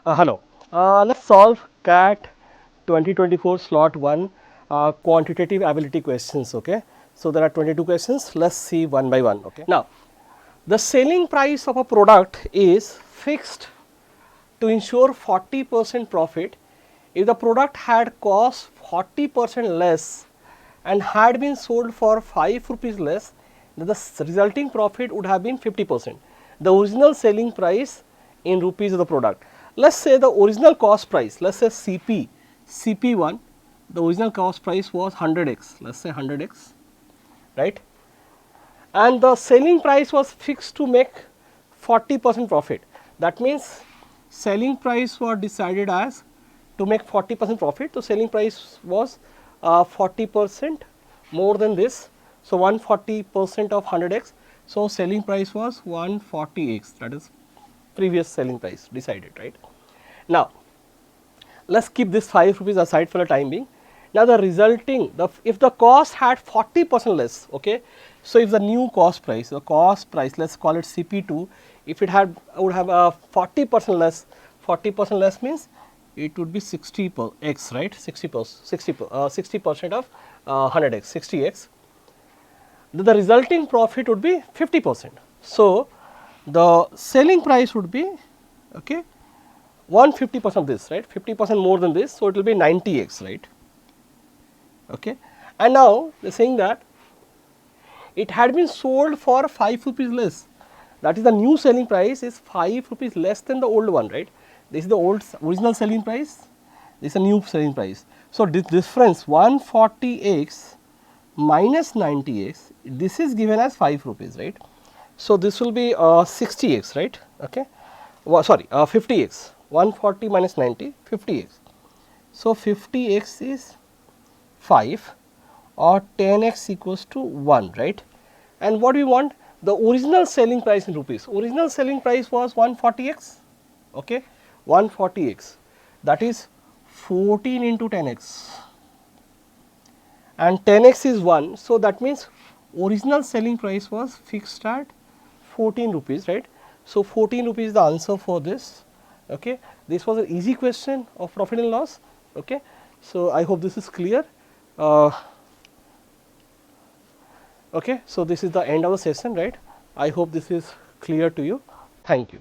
Hello. Let's solve CAT 2024 slot 1 quantitative ability questions. Okay. So, there are 22 questions. Let's see one by one. Okay. Now, the selling price of a product is fixed to ensure 40% profit if the product had cost 40% less and had been sold for 5 rupees less, then the resulting profit would have been 50%. The original selling price in rupees of the product. Let us say the original cost price, let us say CP1, the original cost price was 100x, let us say 100x, right, and the selling price was fixed to make 40% profit. That means selling price was decided as to make 40% profit. The selling price was 40% more than this. So, 140% of 100x. So, selling price was 140x, that is previous selling price decided, right. Now, let us keep this 5 rupees aside for the time being. Now, the resulting, if the cost had 40% less, okay. So, if the new cost price, the cost price, let us call it CP2, if it had would have a 40% less, 40% less means it would be 60 per x, right, 60% of 100x, 60x. The resulting profit would be 50%. So, the selling price would be, okay, 150% of this, right, 50% more than this. So, it will be 90x, right. Okay. And now, they are saying that it had been sold for 5 rupees less, that is the new selling price is 5 rupees less than the old one, right. This is the old original selling price, this is a new selling price. So, this difference 140x minus 90x, this is given as 5 rupees, right. So, this will be 60x, right, okay. Sorry, 50x, 140 minus 90, 50x. So, 50x is 5 or 10x equals to 1, right. And what we want? The original selling price in rupees. Original selling price was 140x, okay, 140x, that is 14 into 10x, and 10x is 1. So, that means original selling price was fixed at 14 rupees, right. So, 14 rupees is the answer for this. Okay. This was an easy question of profit and loss. Okay. So, I hope this is clear. Okay. So, this is the end of the session, right. I hope this is clear to you. Thank you.